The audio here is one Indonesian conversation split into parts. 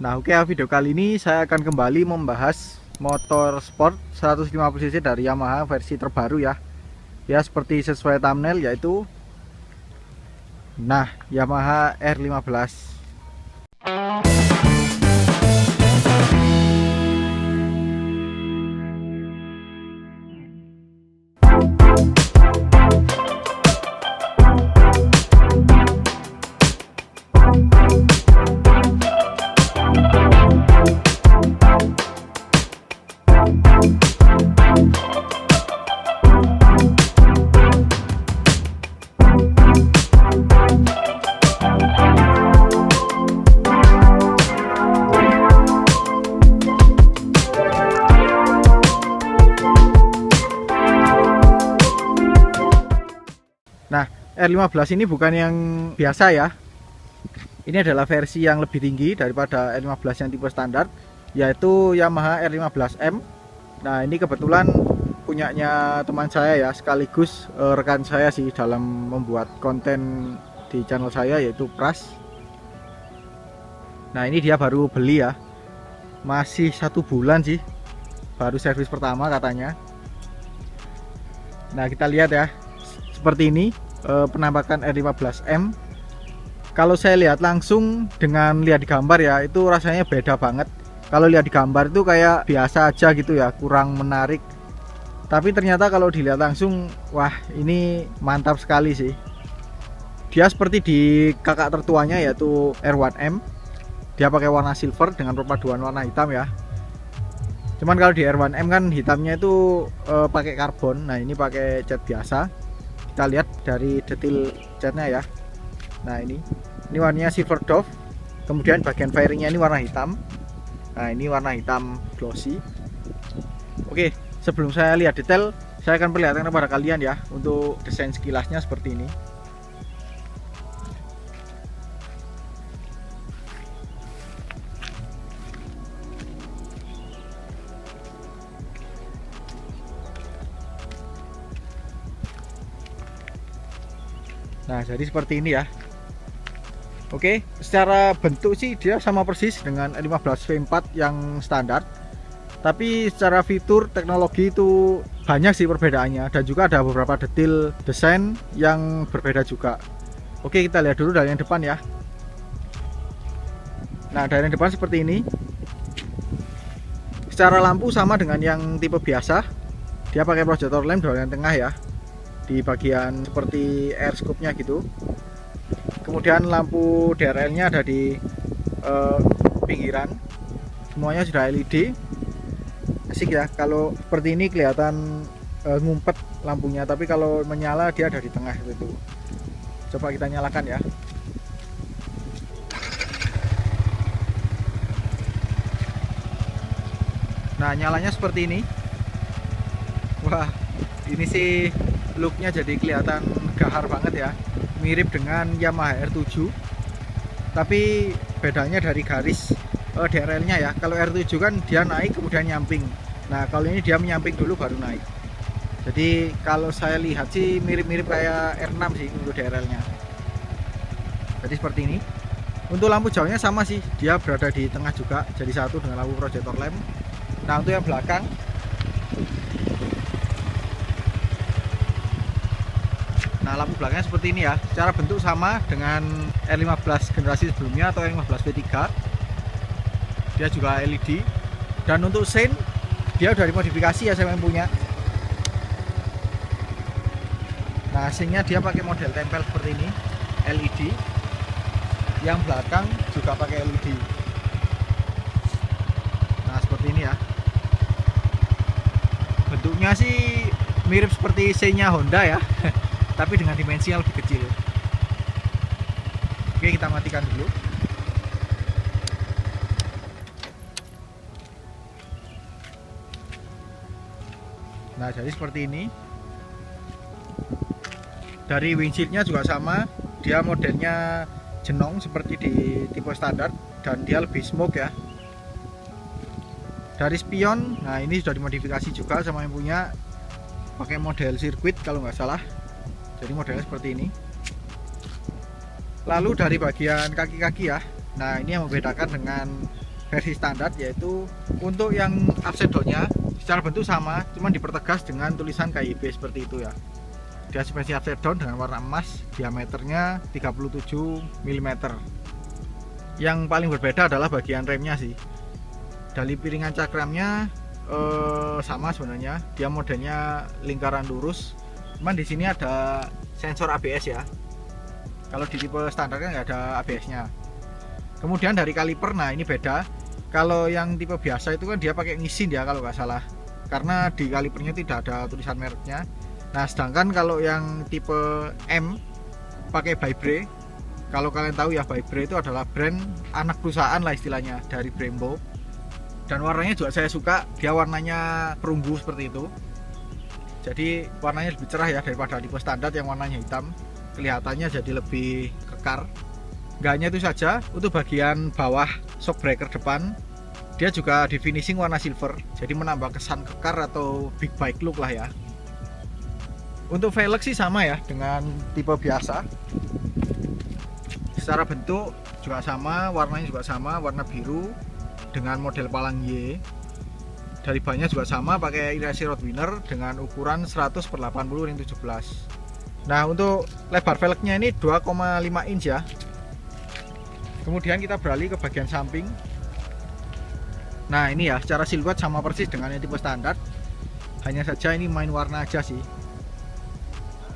Nah oke ya, video kali ini saya akan kembali membahas motor sport 150cc dari Yamaha versi terbaru ya. Ya seperti sesuai thumbnail, yaitu Yamaha R15. Nah, R15 ini bukan yang biasa ya. Ini adalah versi yang lebih tinggi daripada R15 yang tipe standar, yaitu Yamaha R15M. Nah, ini kebetulan punyanya teman saya ya, sekaligus rekan saya sih dalam membuat konten di channel saya, yaitu Pras. Nah, ini dia baru beli ya. Masih 1 bulan sih. Baru servis pertama katanya. Nah, kita lihat ya. Seperti ini penampakan R15M. Kalau saya lihat langsung dengan lihat di gambar ya, itu rasanya beda banget. Kalau lihat di gambar itu kayak biasa aja gitu ya, kurang menarik. Tapi ternyata kalau dilihat langsung, wah ini mantap sekali sih. Dia seperti di kakak tertuanya, yaitu R1M. Dia pakai warna silver dengan perpaduan warna hitam ya. Cuman kalau di R1M kan hitamnya itu pakai karbon. Nah ini pakai cat biasa. Kita lihat dari detail catnya ya. Nah ini warnanya silver dove. Kemudian bagian fairingnya ini warna hitam. Nah ini warna hitam glossy. Oke, sebelum saya lihat detail, saya akan perlihatkan kepada kalian ya untuk desain sekilasnya seperti ini. Nah jadi seperti ini ya. Oke, secara bentuk sih dia sama persis dengan R15 V4 yang standar. Tapi secara fitur teknologi itu banyak sih perbedaannya, dan juga ada beberapa detail desain yang berbeda juga. Oke, kita lihat dulu dari yang depan ya. Nah dari yang depan seperti ini. Secara lampu sama dengan yang tipe biasa. Dia pakai proyektor lamp di bagian tengah ya, di bagian seperti air scoop-nya gitu. Kemudian lampu DRL-nya ada di pinggiran. Semuanya sudah LED. Asik ya, kalau seperti ini kelihatan ngumpet lampunya, tapi kalau menyala dia ada di tengah itu. Coba kita nyalakan ya. Nah nyalanya seperti ini. Wah ini sih looknya jadi kelihatan gahar banget ya, mirip dengan Yamaha R7, tapi bedanya dari garis DRL nya ya. Kalau R7 kan dia naik kemudian nyamping, nah kalau ini dia menyamping dulu baru naik. Jadi kalau saya lihat sih mirip-mirip kayak R6 sih untuk DRL nya. Jadi seperti ini. Untuk lampu jauhnya sama sih, dia berada di tengah juga, jadi satu dengan lampu proyektor lamp. Nah untuk yang belakang, nah lampu belakangnya seperti ini ya. Secara bentuk sama dengan R15 generasi sebelumnya atau R15 V3. Dia juga LED. Dan untuk sein dia udah dimodifikasi ya, saya yang punya. Nah seinnya dia pakai model tempel seperti ini, LED. Yang belakang juga pakai LED. Nah seperti ini ya. Bentuknya sih mirip seperti seinnya Honda ya. Tapi dengan dimensi yang lebih kecil. Oke, kita matikan dulu. Nah jadi seperti ini. Dari wingshieldnya juga sama, dia modelnya jenong seperti di tipe standar, dan dia lebih smoke ya. Dari spion, nah ini sudah dimodifikasi juga sama yang punya, pakai model sirkuit kalau nggak salah. Jadi modelnya seperti ini. Lalu dari bagian kaki-kaki ya, nah ini yang membedakan dengan versi standar, yaitu untuk yang upside down-nya secara bentuk sama, cuman dipertegas dengan tulisan KIB seperti itu ya. Dia spesial upside down dengan warna emas, diameternya 37 mm. Yang paling berbeda adalah bagian remnya sih. Dari piringan cakramnya sama sebenarnya, dia modelnya lingkaran lurus, cuman di sini ada sensor ABS ya. Kalau di tipe standar kan nggak ada ABS-nya. Kemudian dari kaliper, nah ini beda. Kalau yang tipe biasa itu kan dia pakai ngisin ya kalau nggak salah, karena di kalipernya tidak ada tulisan mereknya. Nah sedangkan kalau yang tipe M pakai Vibray. Kalau kalian tahu ya, Vibray itu adalah brand anak perusahaan lah istilahnya dari Brembo. Dan warnanya juga saya suka, dia warnanya perunggu seperti itu. Jadi warnanya lebih cerah ya daripada tipe standar yang warnanya hitam. Kelihatannya jadi lebih kekar. Nggak hanya itu saja, untuk bagian bawah shock breaker depan dia juga di finishing warna silver, jadi menambah kesan kekar atau big bike look lah ya. Untuk velg sih sama ya dengan tipe biasa. Secara bentuk juga sama, warnanya juga sama, warna biru dengan model palang Y. Dari bannya juga sama, pakai irasi road winner dengan ukuran 100/80 ring 17. Nah untuk lebar velgnya ini 2,5 inch ya. Kemudian kita beralih ke bagian samping. Nah ini ya, secara siluet sama persis dengan yang tipe standar, hanya saja ini main warna aja sih.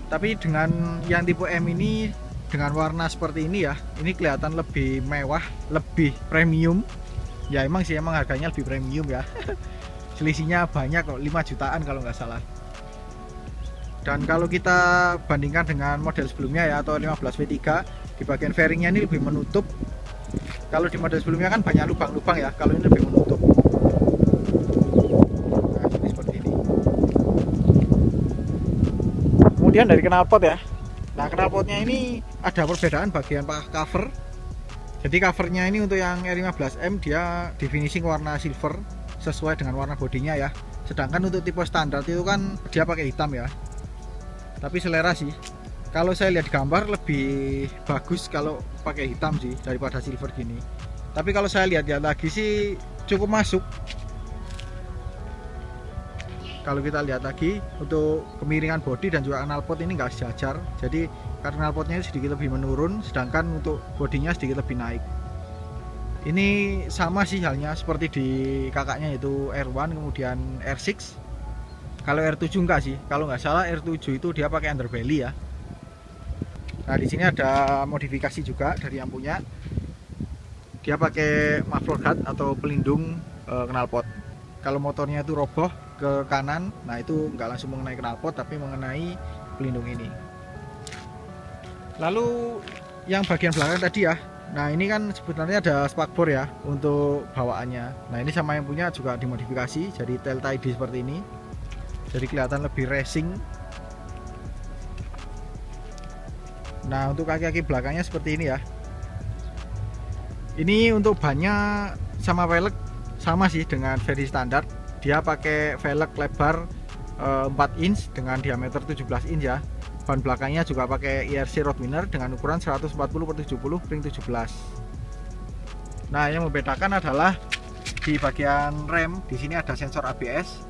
Tapi dengan yang tipe M ini dengan warna seperti ini ya, ini kelihatan lebih mewah, lebih premium. Ya emang sih, emang harganya lebih premium ya. Selisihnya banyak kok, 5 jutaan kalau nggak salah. Dan kalau kita bandingkan dengan model sebelumnya ya, atau 15 V3, di bagian fairingnya ini lebih menutup. Kalau di model sebelumnya kan banyak lubang-lubang ya, kalau ini lebih menutup. Nah jadi seperti ini. Kemudian dari knalpot ya. Nah knalpotnya ini ada perbedaan bagian cover. Jadi covernya ini untuk yang R15M dia di finishing warna silver sesuai dengan warna bodinya ya. Sedangkan untuk tipe standar itu kan dia pakai hitam ya. Tapi selera sih. Kalau saya lihat di gambar lebih bagus kalau pakai hitam sih daripada silver gini. Tapi kalau saya lihat lagi sih cukup masuk. Kalau kita lihat lagi untuk kemiringan bodi dan juga knalpot ini nggak sejajar. Jadi karena knalpotnya sedikit lebih menurun, sedangkan untuk bodinya sedikit lebih naik. Ini sama sih halnya seperti di kakaknya yaitu R1 kemudian R6. Kalau R7 enggak sih. Kalau nggak salah R7 itu dia pakai underbelly ya. Nah di sini ada modifikasi juga dari yang punya. Dia pakai muffler guard atau pelindung knalpot. Kalau motornya itu roboh ke kanan, nah itu nggak langsung mengenai knalpot tapi mengenai pelindung ini. Lalu yang bagian belakang tadi ya, nah ini kan sebenarnya ada spakbor ya untuk bawaannya. Nah ini sama yang punya juga dimodifikasi jadi tail tidy seperti ini, jadi kelihatan lebih racing. Nah untuk kaki-kaki belakangnya seperti ini ya. Ini untuk bannya sama velg sama sih dengan versi standar. Dia pakai velg lebar 4 inch dengan diameter 17 inch ya. Ban belakangnya juga pakai IRC road winner dengan ukuran 140/70 ring 17. Nah yang membedakan adalah di bagian rem. Di sini ada sensor ABS.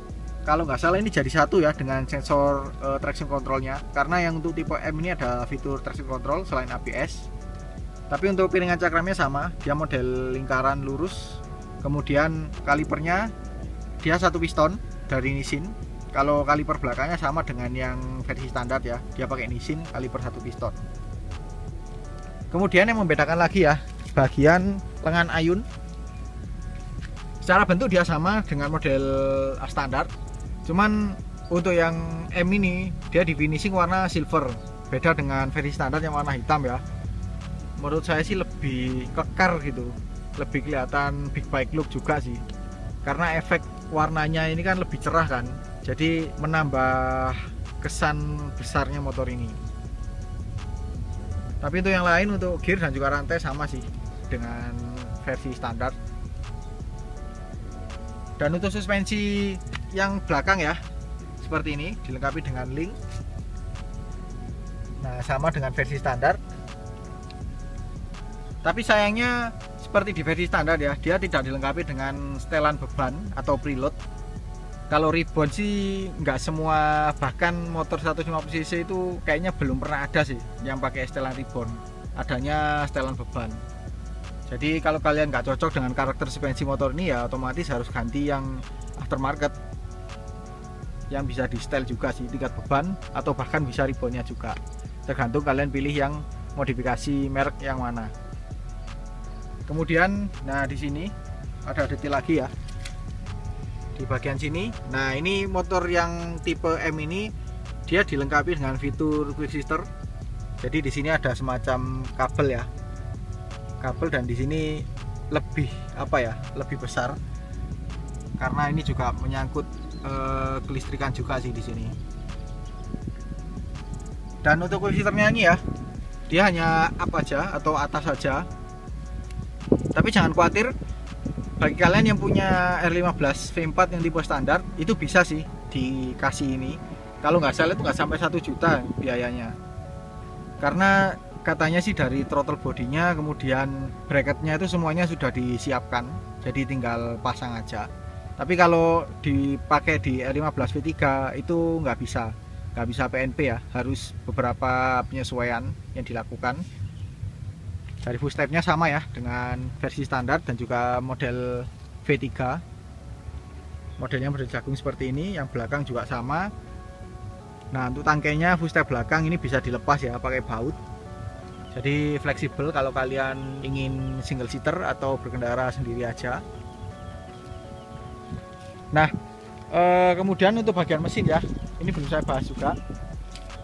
Kalau nggak salah ini jadi satu ya dengan sensor traction controlnya. Karena yang untuk tipe M ini ada fitur traction control selain ABS. Tapi untuk piringan cakramnya sama, dia model lingkaran lurus. Kemudian kalipernya dia satu piston dari Nissin. Kalau kaliper belakangnya sama dengan yang versi standar ya, dia pakai Nissin kaliper satu piston. Kemudian yang membedakan lagi ya, bagian lengan ayun. Secara bentuk dia sama dengan model standar. Cuman untuk yang M ini dia di finishing warna silver. Beda dengan versi standar yang warna hitam ya. Menurut saya sih lebih kekar gitu, lebih kelihatan big bike look juga sih. Karena efek warnanya ini kan lebih cerah kan, jadi menambah kesan besarnya motor ini. Tapi untuk yang lain, untuk gear dan juga rantai sama sih dengan versi standar. Dan untuk suspensi yang belakang ya seperti ini, dilengkapi dengan link. Nah sama dengan versi standar. Tapi sayangnya seperti di versi standar ya, dia tidak dilengkapi dengan setelan beban atau preload. Kalau ribbon sih nggak semua, bahkan motor 150 cc itu kayaknya belum pernah ada sih yang pakai setelan ribbon, adanya setelan beban. Jadi kalau kalian nggak cocok dengan karakter suspensi motor ini ya otomatis harus ganti yang aftermarket, yang bisa di setel juga sih tingkat beban, atau bahkan bisa ribbonnya juga, tergantung kalian pilih yang modifikasi merek yang mana. Kemudian nah di sini ada detail lagi ya di bagian sini. Nah ini motor yang tipe M ini dia dilengkapi dengan fitur quick shifter. Jadi di sini ada semacam kabel ya, kabel, dan di sini lebih lebih besar karena ini juga menyangkut kelistrikan juga sih di sini. Dan untuk quick shifternya ini ya, dia hanya up aja atau atas saja. Tapi jangan khawatir, bagi kalian yang punya R15 V4 yang tipe standar itu bisa sih dikasih ini. Kalau nggak salah itu nggak sampai 1 juta biayanya, karena katanya sih dari throttle bodinya kemudian bracketnya itu semuanya sudah disiapkan, jadi tinggal pasang aja. Tapi kalau dipakai di R15 V3 itu nggak bisa PNP ya, harus beberapa penyesuaian yang dilakukan. Dari footstepnya sama ya dengan versi standar dan juga model V3. Modelnya model jagung seperti ini, yang belakang juga sama. Nah untuk tangkainya footstep belakang ini bisa dilepas ya pakai baut. Jadi fleksibel kalau kalian ingin single seater atau berkendara sendiri aja. Nah kemudian untuk bagian mesin ya, ini belum saya bahas juga.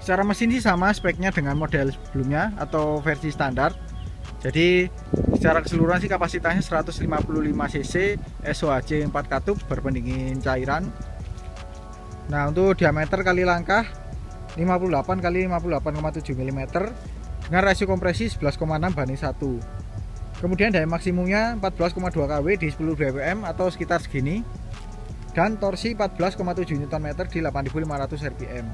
Secara mesin sih sama speknya dengan model sebelumnya atau versi standar. Jadi secara keseluruhan sih kapasitasnya 155 cc, SOHC 4 katup berpendingin cairan. Nah untuk diameter kali langkah 58 kali 58,7 mm dengan rasio kompresi 11,6 banding 1. Kemudian daya maksimumnya 14,2 kW di 10 bpm atau sekitar segini, dan torsi 14,7 Nm di 8500 rpm.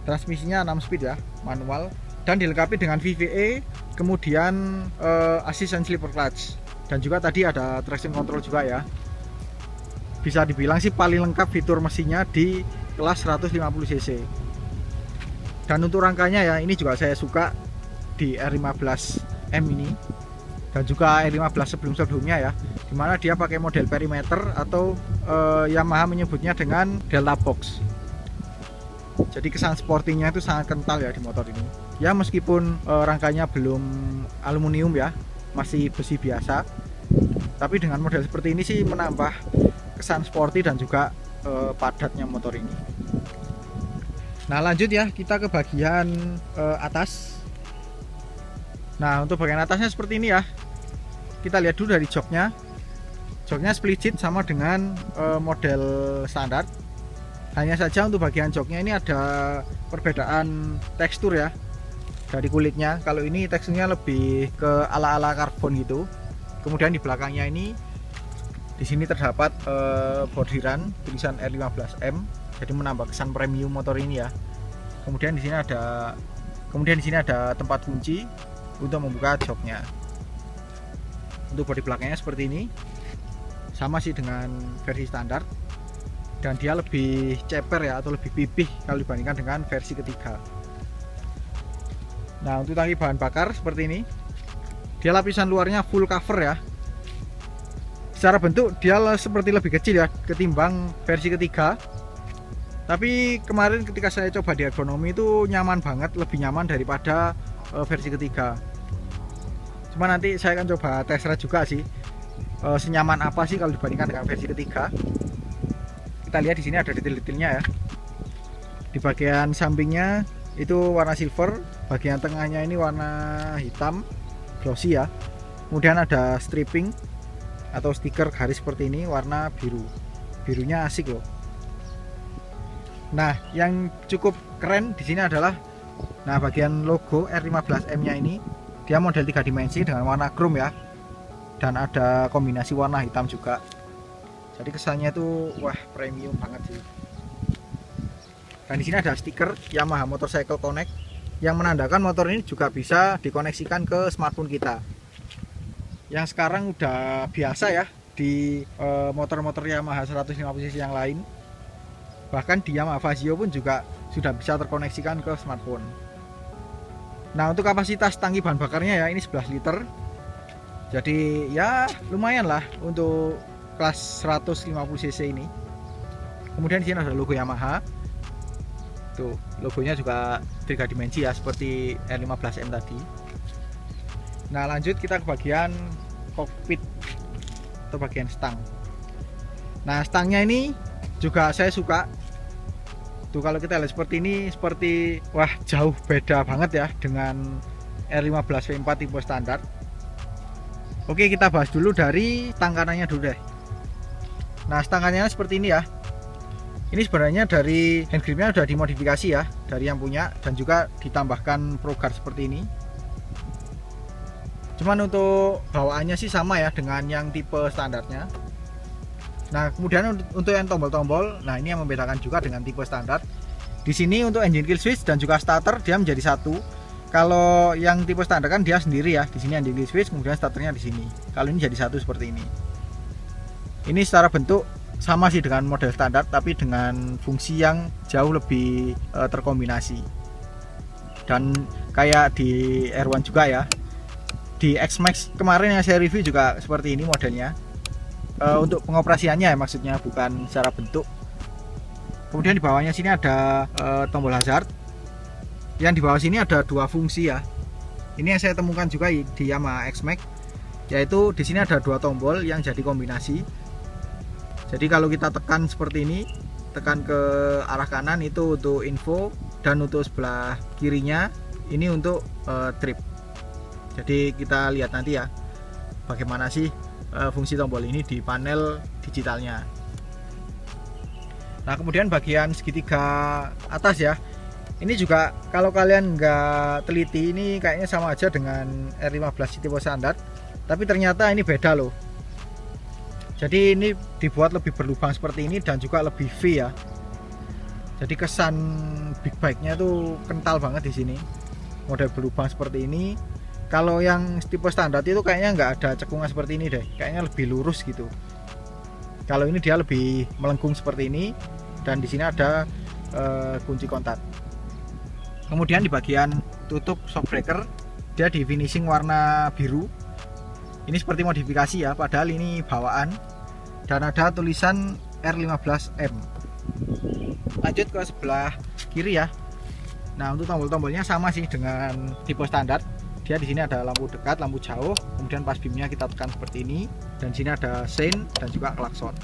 Transmisinya 6 speed ya, manual, dan dilengkapi dengan VVA, kemudian assist and slipper clutch, dan juga tadi ada traction control juga ya. Bisa dibilang sih paling lengkap fitur mesinnya di kelas 150 cc. Dan untuk rangkanya ya, ini juga saya suka di R15M ini dan juga R15 sebelum-sebelumnya ya, dimana dia pakai model perimeter atau Yamaha menyebutnya dengan Delta Box. Jadi kesan sportinya itu sangat kental ya di motor ini. Ya meskipun rangkanya belum aluminium ya, masih besi biasa, tapi dengan model seperti ini sih menambah kesan sporty dan juga padatnya motor ini. Nah lanjut ya, kita ke bagian atas. Nah untuk bagian atasnya seperti ini ya. Kita lihat dulu dari joknya. Joknya split seat sama dengan model standar. Hanya saja untuk bagian joknya ini ada perbedaan tekstur ya dari kulitnya. Kalau ini teksturnya lebih ke ala-ala karbon gitu. Kemudian di belakangnya ini, di sini terdapat bordiran tulisan R15M, jadi menambah kesan premium motor ini ya. Kemudian di sini ada tempat kunci untuk membuka joknya. Untuk bodi belakangnya seperti ini, sama sih dengan versi standar, dan dia lebih ceper ya atau lebih pipih kalau dibandingkan dengan versi ketiga. Nah untuk tangki bahan bakar seperti ini, dia lapisan luarnya full cover ya. Secara bentuk dia seperti lebih kecil ya ketimbang versi ketiga, tapi kemarin ketika saya coba di ergonomi itu nyaman banget, lebih nyaman daripada versi ketiga. Cuma nanti saya akan coba tes ride juga sih, senyaman apa sih kalau dibandingkan dengan versi ketiga. Kita lihat di sini ada detail-detailnya ya. Di bagian sampingnya itu warna silver, bagian tengahnya ini warna hitam glossy ya. Kemudian ada stripping atau stiker garis seperti ini warna biru. Birunya asik loh. Nah, yang cukup keren di sini adalah bagian logo R15M-nya ini. Dia model 3 dimensi dengan warna chrome ya. Dan ada kombinasi warna hitam juga. Jadi kesannya tuh wah premium banget sih. Dan di sini ada stiker Yamaha Motorcycle Connect yang menandakan motor ini juga bisa dikoneksikan ke smartphone kita. yang sekarang udah biasa ya di motor-motor Yamaha 150 cc yang lain. Bahkan di Yamaha Fazio pun juga sudah bisa terkoneksikan ke smartphone. Nah, untuk kapasitas tangki bahan bakarnya ya ini 11 liter. Jadi ya lumayan lah untuk kelas 150 cc ini. Kemudian di sini ada logo Yamaha. Tuh, logonya juga 3 dimensi ya seperti R15M tadi. Nah, lanjut kita ke bagian kokpit atau bagian stang. Nah, stangnya ini juga saya suka. Tuh, kalau kita lihat seperti ini, seperti wah jauh beda banget ya dengan R15 V4 tipe standar. Oke, kita bahas dulu dari stang kanannya dulu deh. Nah, stang kanannya seperti ini ya. Ini sebenarnya dari hand gripnya sudah dimodifikasi ya dari yang punya, dan juga ditambahkan progar seperti ini. Cuman untuk bawaannya sih sama ya dengan yang tipe standarnya. Nah, kemudian untuk yang tombol-tombol, nah ini yang membedakan juga dengan tipe standar. Di sini untuk engine kill switch dan juga starter dia menjadi satu. Kalau yang tipe standar kan dia sendiri ya. Di sini engine kill switch, kemudian starternya di sini. Kalau ini jadi satu seperti ini. Ini secara bentuk sama sih dengan model standar, tapi dengan fungsi yang jauh lebih terkombinasi. Dan kayak di R1 juga ya, di X-Max kemarin yang saya review juga seperti ini modelnya. Untuk pengoperasiannya ya maksudnya, bukan secara bentuk. Kemudian di bawahnya sini ada tombol hazard. Yang di bawah sini ada dua fungsi ya. Ini yang saya temukan juga di Yamaha X-Max, yaitu di sini ada dua tombol yang jadi kombinasi. Jadi kalau kita tekan seperti ini, tekan ke arah kanan itu untuk info, dan untuk sebelah kirinya ini untuk trip. Jadi kita lihat nanti ya bagaimana sih fungsi tombol ini di panel digitalnya. Nah, kemudian bagian segitiga atas ya, ini juga kalau kalian nggak teliti ini kayaknya sama aja dengan R15 tipe standar, tapi ternyata ini beda loh. Jadi ini dibuat lebih berlubang seperti ini dan juga lebih V ya. Jadi kesan big bike-nya tuh kental banget di sini. Model berlubang seperti ini. Kalau yang tipe standar itu kayaknya nggak ada cekungan seperti ini deh. Kayaknya lebih lurus gitu. Kalau ini dia lebih melengkung seperti ini, dan di sini ada kunci kontak. Kemudian di bagian tutup shockbreaker dia di finishing warna biru. Ini seperti modifikasi ya, padahal ini bawaan, dan ada tulisan R15M. Lanjut ke sebelah kiri ya. Nah, untuk tombol-tombolnya sama sih dengan tipe standar. Dia di sini ada lampu dekat, lampu jauh, kemudian pas beamnya kita tekan seperti ini, dan di sini ada sein dan juga klakson.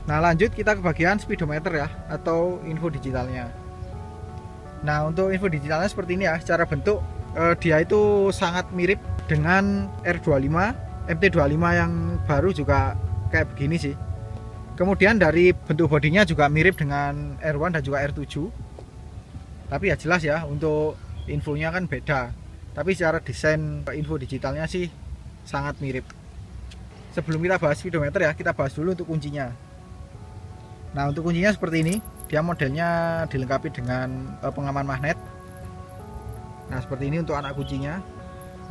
Nah, lanjut kita ke bagian speedometer ya, atau info digitalnya. Nah, untuk info digitalnya seperti ini ya. Secara bentuk dia itu sangat mirip dengan R25, MT25 yang baru juga kayak begini sih. Kemudian dari bentuk bodinya juga mirip dengan R1 dan juga R7. Tapi ya jelas ya, untuk infonya kan beda. Tapi secara desain info digitalnya sih sangat mirip. Sebelum kita bahas speedometer ya, kita bahas dulu untuk kuncinya. Nah, untuk kuncinya seperti ini. Dia modelnya dilengkapi dengan pengaman magnet. Nah, seperti ini untuk anak kuncinya.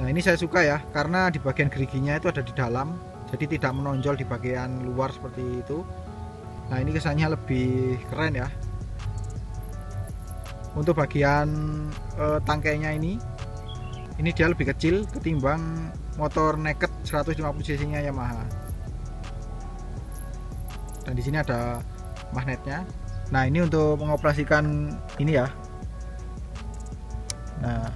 Nah, ini saya suka ya, karena di bagian geriginya itu ada di dalam, jadi tidak menonjol di bagian luar seperti itu. Nah, ini kesannya lebih keren ya. Untuk bagian tangkainya ini dia lebih kecil ketimbang motor naked 150 cc nya Yamaha. Dan di sini ada magnetnya. Nah, ini untuk mengoperasikan ini ya. Nah,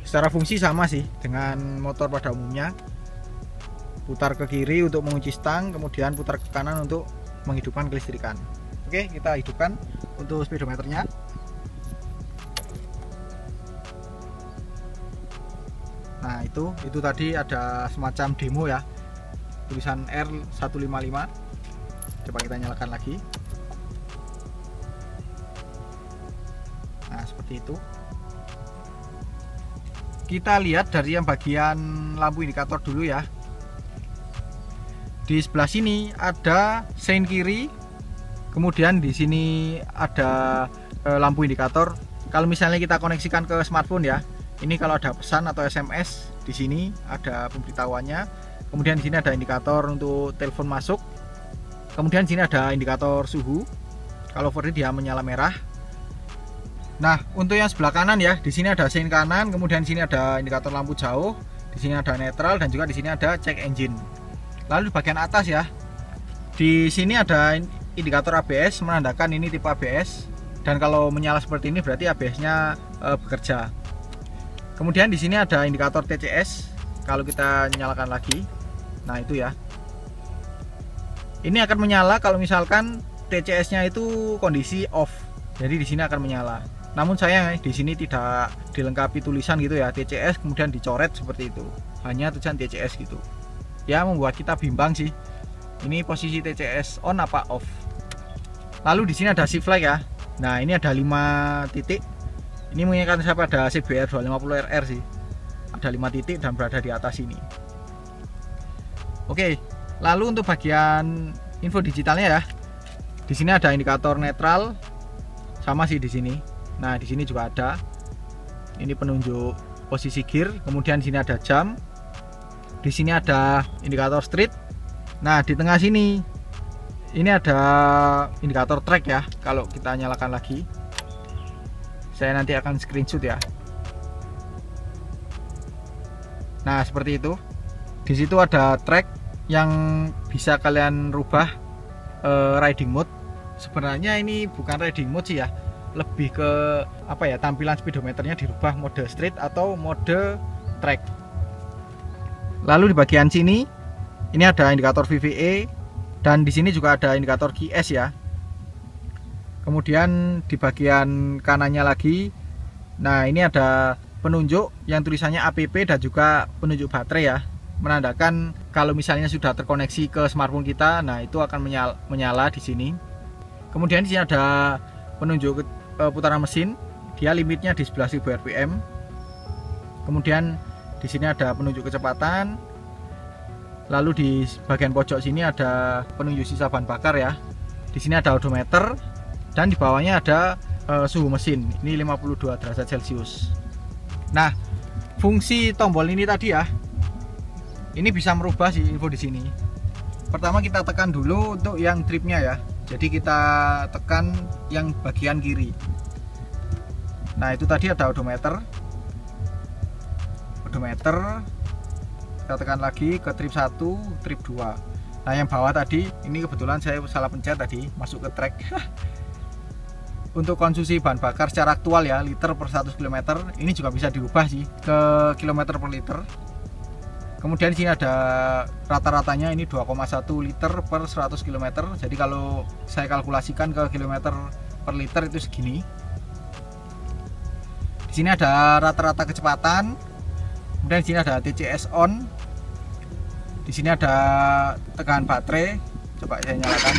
secara fungsi sama sih dengan motor pada umumnya. Putar ke kiri untuk mengunci stang, kemudian putar ke kanan untuk menghidupkan kelistrikan. Oke, kita hidupkan untuk speedometernya. Nah, itu tadi ada semacam demo ya, tulisan R155. Coba kita nyalakan lagi. Nah, seperti itu. Kita lihat dari yang bagian lampu indikator dulu ya. Di sebelah sini ada sein kiri, kemudian di sini ada lampu indikator. Kalau misalnya kita koneksikan ke smartphone ya, Ini kalau ada pesan atau SMS, di sini ada pemberitahuannya. Kemudian di sini ada indikator untuk telepon masuk. Kemudian di sini ada indikator suhu. Kalau 4D dia menyala merah. Nah, untuk yang sebelah kanan ya, di sini ada sein kanan, kemudian di sini ada indikator lampu jauh, di sini ada netral, dan juga di sini ada check engine. Lalu di bagian atas ya, di sini ada indikator ABS menandakan ini tipe ABS, dan kalau menyala seperti ini berarti ABS-nya bekerja. Kemudian di sini ada indikator TCS. Kalau kita nyalakan lagi, nah itu ya, ini akan menyala kalau misalkan TCS-nya itu kondisi off. Jadi di sini akan menyala. Namun sayang di sini tidak dilengkapi tulisan gitu ya, TCS kemudian dicoret seperti itu. Hanya tulisan TCS gitu. Ya membuat kita bimbang sih. Ini posisi TCS on apa off. Lalu di sini ada shift flag ya. Nah, ini ada 5 titik. Ini mengingatkan saya pada CBR 250RR sih. Ada 5 titik dan berada di atas ini. Oke, lalu untuk bagian info digitalnya ya. Di sini ada indikator netral. Sama sih di sini. Nah, di sini juga ada. Ini penunjuk posisi gear, kemudian di sini ada jam. Di sini ada indikator street. Nah, di tengah sini ini ada indikator track ya. Kalau kita nyalakan lagi, saya nanti akan screenshot ya. Nah, seperti itu. Di situ ada track yang bisa kalian rubah riding mode. Sebenarnya ini bukan riding mode sih ya, lebih ke apa ya, tampilan speedometernya dirubah mode street atau mode track. Lalu di bagian sini ini ada indikator VVE, dan di sini juga ada indikator QS ya. Kemudian di bagian kanannya lagi, nah ini ada penunjuk yang tulisannya APP dan juga penunjuk baterai ya, menandakan kalau misalnya sudah terkoneksi ke smartphone kita, nah itu akan menyala di sini. Kemudian di sini ada penunjuk putaran mesin, dia limitnya di 11.000 rpm. Kemudian di sini ada penunjuk kecepatan. Lalu di bagian pojok sini ada penunjuk sisa bahan bakar ya. Di sini ada odometer, dan di bawahnya ada suhu mesin. Ini 52 derajat Celcius. Nah, fungsi tombol ini tadi ya, ini bisa merubah sih info di sini. Pertama kita tekan dulu untuk yang tripnya ya. Jadi kita tekan yang bagian kiri. Nah, itu tadi ada odometer. Kita tekan lagi ke trip 1, trip 2. Nah, yang bawah tadi, ini kebetulan saya salah pencet tadi, masuk ke track. Untuk konsumsi bahan bakar secara aktual ya, liter per 100 km, ini juga bisa dirubah sih ke kilometer per liter. Kemudian di sini ada rata-ratanya, ini 2,1 liter per 100 km. Jadi kalau saya kalkulasikan ke kilometer per liter itu segini. Di sini ada rata-rata kecepatan. Kemudian di sini ada TCS on. Di sini ada tegangan baterai. Coba saya nyalakan.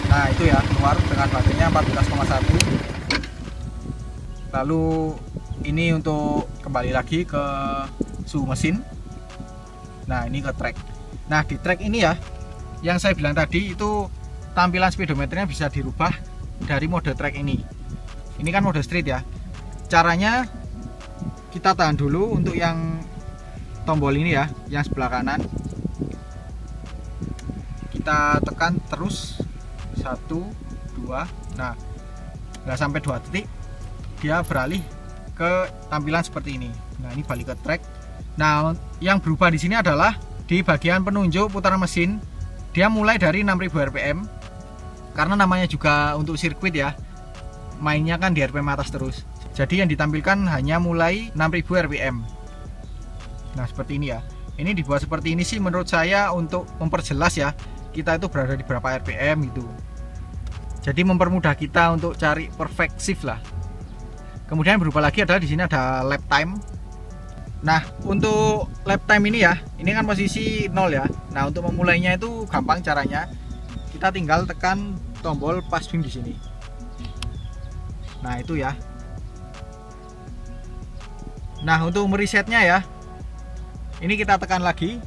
Nah, itu ya, keluar tegangan baterainya 14,1. Lalu ini untuk kembali lagi ke suhu mesin. Nah, ini ke track. Nah, di track ini ya, yang saya bilang tadi itu tampilan speedometernya bisa dirubah dari mode track ini. Ini kan mode street ya. Caranya kita tahan dulu untuk yang tombol ini ya, yang sebelah kanan. Kita tekan terus 1, 2. Nah, nggak sampai 2 detik dia beralih ke tampilan seperti ini. Nah, ini balik ke track. Nah, yang berubah di sini adalah di bagian penunjuk putaran mesin, dia mulai dari 6.000 rpm. Karena namanya juga untuk sirkuit ya, mainnya kan di rpm atas terus. Jadi yang ditampilkan hanya mulai 6.000 rpm. Nah, seperti ini ya. Ini dibuat seperti ini sih menurut saya untuk memperjelas ya, kita itu berada di berapa rpm gitu. Jadi mempermudah kita untuk cari perfect shift lah. Kemudian berubah lagi adalah di sini ada lap time. Nah, untuk lap time ini ya, ini kan posisi 0 ya. Nah, untuk memulainya itu gampang caranya. Kita tinggal tekan tombol pas swing di sini. Nah, itu ya. Nah, untuk meresetnya ya, ini kita tekan lagi.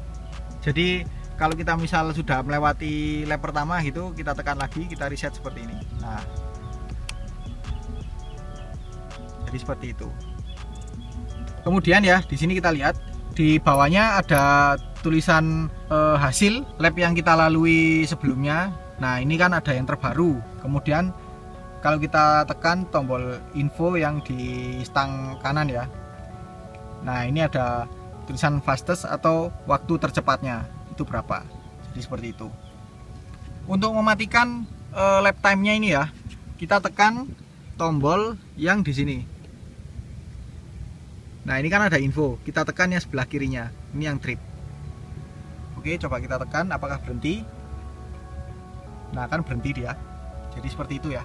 Jadi kalau kita misal sudah melewati lap pertama gitu, kita tekan lagi, kita reset seperti ini. Nah, Jadi seperti itu. Kemudian ya di sini kita lihat di bawahnya ada tulisan hasil lab yang kita lalui sebelumnya. Nah ini kan ada yang terbaru. Kemudian kalau kita tekan tombol info yang di stang kanan ya, nah ini ada tulisan fastest atau waktu tercepatnya itu berapa. Jadi seperti itu. Untuk mematikan lap time-nya ini ya, kita tekan tombol yang di sini. Nah ini kan ada info, kita tekan yang sebelah kirinya, ini yang trip. Oke, coba kita tekan apakah berhenti. Nah kan berhenti dia, jadi seperti itu ya.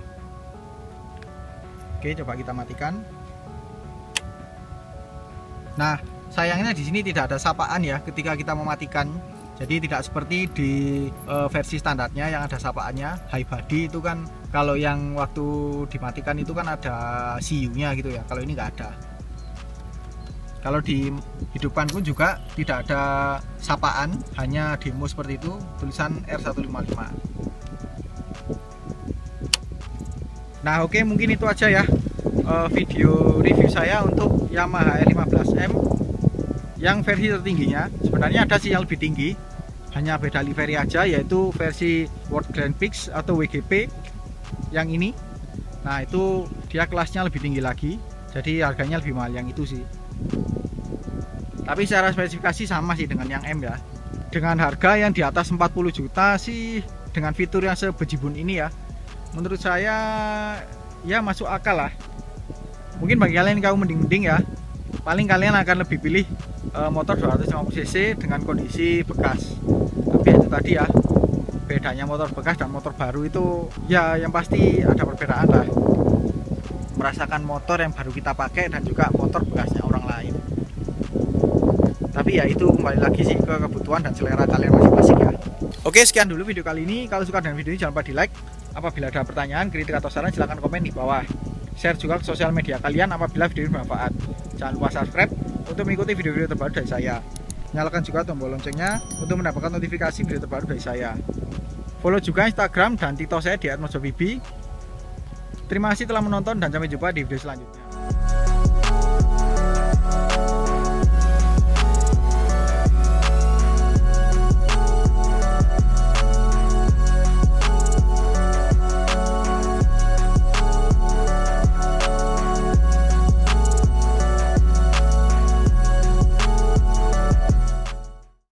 Oke, coba kita matikan. Nah sayangnya di sini tidak ada sapaan ya ketika kita mematikan. Jadi tidak seperti di versi standarnya yang ada sapaannya. High body itu kan kalau yang waktu dimatikan itu kan ada CU-nya gitu ya. Kalau ini nggak ada. Kalau di hidupan pun juga tidak ada sapaan, hanya demo seperti itu, tulisan R155. Nah oke, mungkin itu aja ya video review saya untuk Yamaha R15M yang versi tertingginya. Sebenarnya ada sih yang lebih tinggi, hanya beda livery aja, yaitu versi World Grand Prix atau WGP yang ini. Nah itu dia kelasnya lebih tinggi lagi, jadi harganya lebih mahal yang itu sih. Tapi secara spesifikasi sama sih dengan yang M ya. Dengan harga yang di atas 40 juta sih, dengan fitur yang sebejibun ini ya, menurut saya ya masuk akal lah. Mungkin bagi kalian yang kaum mending-mending ya, paling kalian akan lebih pilih motor 250 cc dengan kondisi bekas. Tapi itu tadi ya, bedanya motor bekas dan motor baru itu ya yang pasti ada perbedaan lah. Merasakan motor yang baru kita pakai dan juga motor bekasnya orang lain. Tapi ya itu kembali lagi sih ke kebutuhan dan selera kalian masing-masing ya. Oke, sekian dulu video kali ini. Kalau suka dengan video ini jangan lupa di like. Apabila ada pertanyaan, kritik atau saran silahkan komen di bawah. Share juga ke sosial media kalian apabila video ini bermanfaat. Jangan lupa subscribe untuk mengikuti video-video terbaru dari saya. Nyalakan juga tombol loncengnya untuk mendapatkan notifikasi video terbaru dari saya. Follow juga Instagram dan TikTok saya di @mojovibi. Terima kasih telah menonton dan sampai jumpa di video selanjutnya.